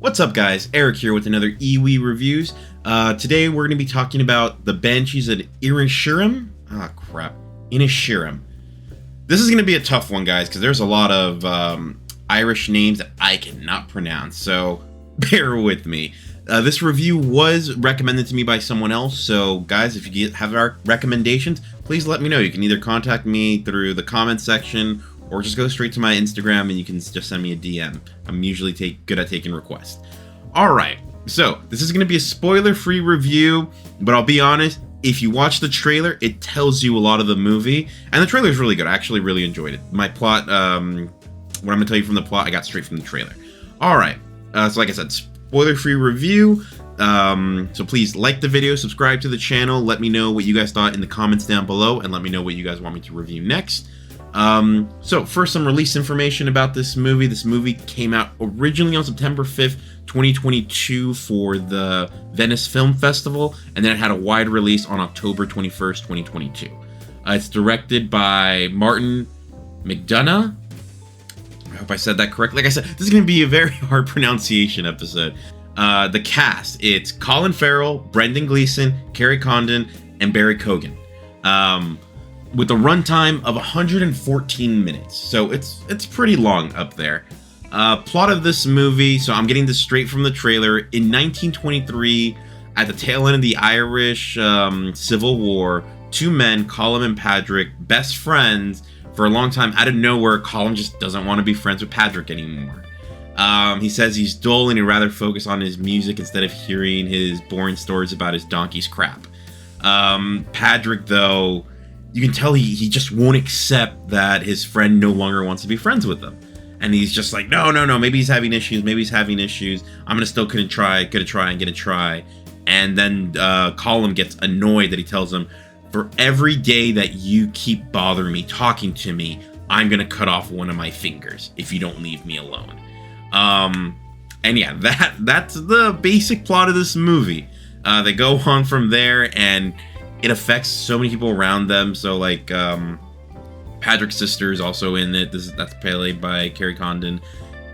What's up, guys? Eric here with another Iwi Reviews. Today we're going to be talking about the Banshees of Inisherin. Inisherim. This is going to be a tough one, guys, because there's a lot of Irish names that I cannot pronounce, so bear with me. This review was recommended to me by someone else, so guys, if you have our recommendations, please let me know. You can either contact me through the comment section or just go straight to my Instagram and you can just send me a DM. I'm usually good at taking requests. Alright, so this is going to be a spoiler-free review, but I'll be honest, if you watch the trailer, it tells you a lot of the movie, and the trailer is really good. I actually really enjoyed it. My plot, what I'm going to tell you from the plot, I got straight from the trailer. Alright, so like I said, spoiler-free review. So please like the video, subscribe to the channel, let me know what you guys thought in the comments down below, and let me know what you guys want me to review next. So first, some release information about this movie. This movie came out originally on September 5th, 2022 for the Venice Film Festival, and then it had a wide release on October 21st, 2022. It's directed by Martin McDonagh. I hope I said that correctly. Like I said, this is going to be a very hard pronunciation episode. The cast, it's Colin Farrell, Brendan Gleeson, Kerry Condon, and Barry Keoghan. With a runtime of 114 minutes. So it's pretty long up there. Plot of this movie, so I'm getting this straight from the trailer. In 1923, at the tail end of the Irish Civil War, two men, Colm and Patrick, best friends for a long time. Out of nowhere, Colm just doesn't want to be friends with Patrick anymore. He says he's dull and he'd rather focus on his music instead of hearing his boring stories about his donkey's crap. Patrick, though, you can tell he just won't accept that his friend no longer wants to be friends with him. And he's just like, no, maybe he's having issues, I'm gonna try. And then Colm gets annoyed that he tells him, for every day that you keep bothering me, talking to me, I'm gonna cut off one of my fingers if you don't leave me alone. And yeah, that's the basic plot of this movie. They go on from there, and it affects so many people around them. So like Patrick's sister is also in it. That's played by Kerry Condon,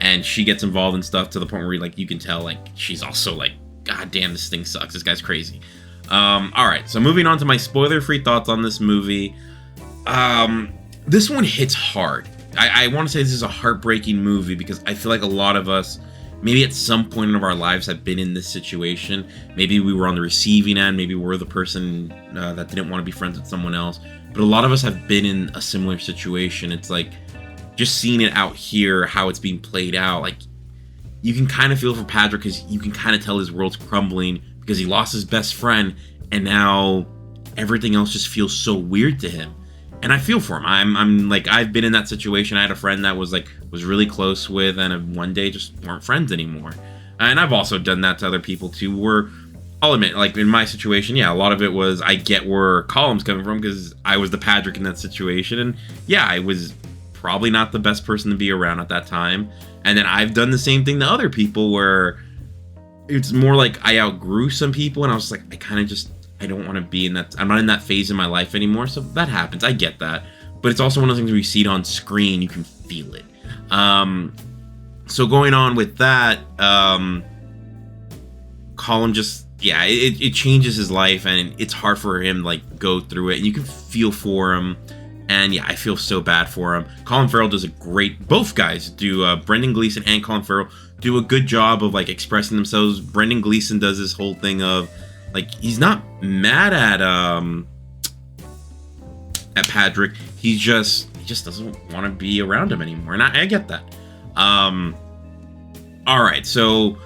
and she gets involved in stuff to the point where you can tell like she's also like, God damn, this thing sucks. This guy's crazy. All right, so moving on to my spoiler-free thoughts on this movie. This one hits hard. I want to say this is a heartbreaking movie because I feel like a lot of us, maybe at some point of our lives, have been in this situation. Maybe we were on the receiving end. Maybe we're the person that didn't want to be friends with someone else. But a lot of us have been in a similar situation. It's like, just seeing it out here, how it's being played out, like, you can kind of feel for Patrick because you can kind of tell his world's crumbling because he lost his best friend, and now everything else just feels so weird to him. And I feel for him. I'm like, I've been in that situation. I had a friend that was really close with, and one day just weren't friends anymore. And I've also done that to other people too, where I'll admit, like in my situation, yeah, a lot of it was, I get where Colm's coming from because I was the Patrick in that situation. And yeah, I was probably not the best person to be around at that time. And then I've done the same thing to other people where it's more like I outgrew some people and I was like, I don't want to be in that. I'm not in that phase in my life anymore. So that happens. I get that. But it's also one of the things where you see it on screen, you can feel it. So going on with that, Colm just, yeah, it changes his life and it's hard for him to go through it. And you can feel for him. And yeah, I feel so bad for him. Colin Farrell does both guys do, Brendan Gleeson and Colin Farrell do a good job of expressing themselves. Brendan Gleeson does this whole thing of, he's not mad at Patrick. He just doesn't want to be around him anymore, and I get that. All right, so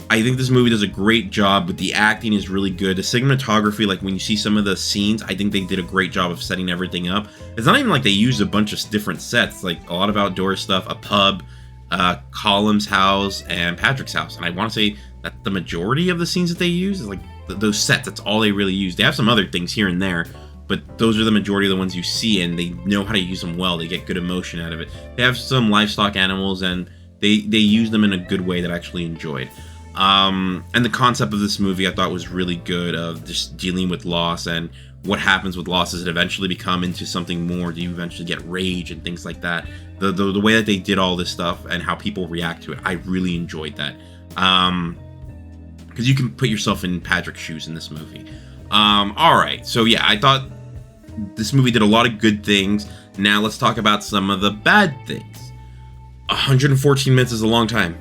I think this movie does a great job, but the acting is really good. The cinematography, when you see some of the scenes, I think they did a great job of setting everything up. It's not even like they used a bunch of different sets, a lot of outdoor stuff, a pub, Colm's house, and Patrick's house. And I want to say that the majority of the scenes that they use is those sets. That's all they really use. They have some other things here and there, but those are the majority of the ones you see, and they know how to use them well. They get good emotion out of it. They have some livestock animals, and they use them in a good way that I actually enjoyed. And the concept of this movie I thought was really good, of just dealing with loss and what happens with loss. Does it eventually become into something more? Do you eventually get rage and things like that? The way that they did all this stuff and how people react to it, I really enjoyed that. Because you can put yourself in Patrick's shoes in this movie. All right, so yeah, I thought this movie did a lot of good things. Now let's talk about some of the bad things. 114 minutes is a long time.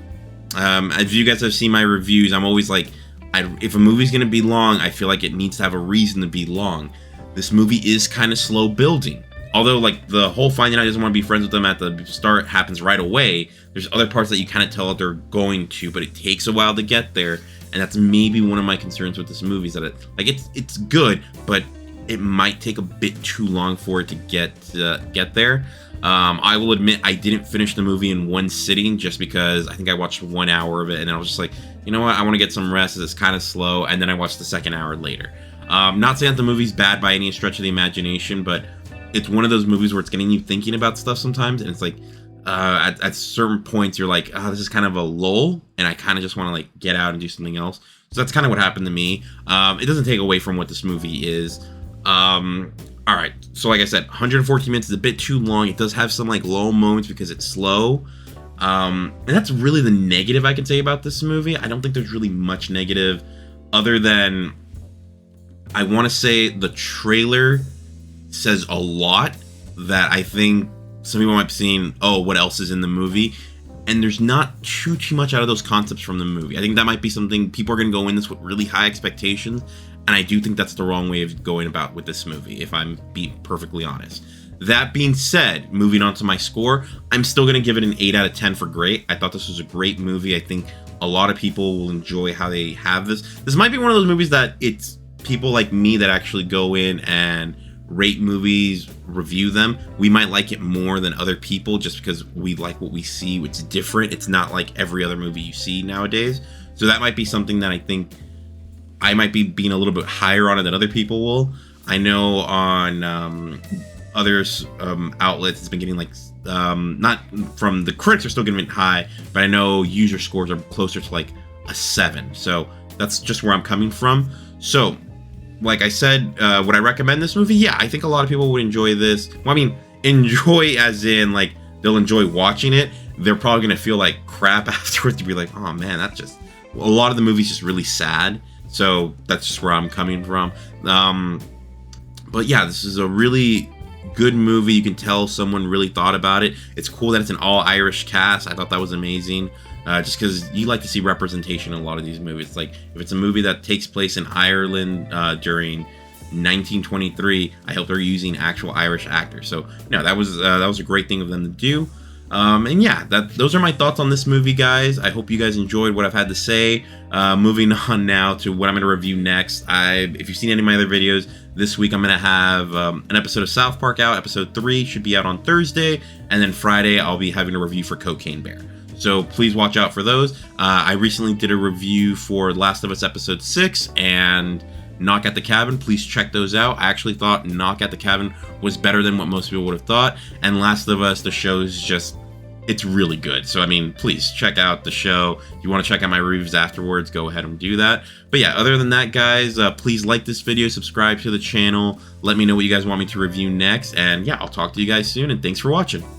As you guys have seen my reviews, I'm always like, if a movie's going to be long, I feel like it needs to have a reason to be long. This movie is kind of slow building. Although, like, the whole finding out he doesn't want to be friends with them at the start happens right away, there's other parts that you kind of tell that they're going to, but it takes a while to get there. And that's maybe one of my concerns with this movie, is that it's good, but it might take a bit too long for it to get there. I will admit I didn't finish the movie in one sitting, just because I think I watched 1 hour of it, and then I was just like, you know what, I want to get some rest, it's kind of slow, and then I watched the second hour later. Not saying that the movie's bad by any stretch of the imagination, but it's one of those movies where it's getting you thinking about stuff sometimes, and it's like, at certain points you're like, oh, this is kind of a lull, and I kind of just want to like get out and do something else. So that's kind of what happened to me. It doesn't take away from what this movie is. All right, so like I said, 114 minutes is a bit too long. It does have some like low moments because it's slow. And that's really the negative I can say about this movie. I don't think there's really much negative other than, I want to say the trailer says a lot that I think some people might be seeing, oh, what else is in the movie? And there's not too much out of those concepts from the movie. I think that might be something people are going to go in this with really high expectations. And I do think that's the wrong way of going about with this movie, if I'm being perfectly honest. That being said, moving on to my score, I'm still going to give it an 8 out of 10 for great. I thought this was a great movie. I think a lot of people will enjoy how they have this. This might be one of those movies that it's people like me that actually go in and rate movies, review them. We might like it more than other people just because we like what we see. It's different. It's not like every other movie you see nowadays. So that might be something that I think I might be being a little bit higher on it than other people will. I know on other outlets it's been getting like, not from the critics are still giving it high, but I know user scores are closer to like a 7. So that's just where I'm coming from. So like I said, would I recommend this movie? Yeah, I think a lot of people would enjoy this. Well, I mean, enjoy as in like they'll enjoy watching it. They're probably gonna feel like crap afterwards to be like, oh man, that's just, a lot of the movie's just really sad. So that's just where I'm coming from. But yeah, this is a really good movie. You can tell someone really thought about it. It's cool that it's an all Irish cast. I thought that was amazing. Just because you like to see representation in a lot of these movies. Like if it's a movie that takes place in Ireland during 1923, I hope they're using actual Irish actors. So no, that was a great thing of them to do. And yeah, those are my thoughts on this movie, guys. I hope you guys enjoyed what I've had to say. Moving on now to what I'm going to review next. If you've seen any of my other videos, this week I'm going to have an episode of South Park out. Episode 3 should be out on Thursday. And then Friday, I'll be having a review for Cocaine Bear. So please watch out for those. I recently did a review for Last of Us Episode 6 and Knock at the Cabin. Please check those out. I actually thought Knock at the Cabin was better than what most people would have thought. And Last of Us, the show is just, it's really good. So, I mean, please check out the show. If you want to check out my reviews afterwards, go ahead and do that. But yeah, other than that, guys, please like this video, subscribe to the channel. Let me know what you guys want me to review next. And yeah, I'll talk to you guys soon. And thanks for watching.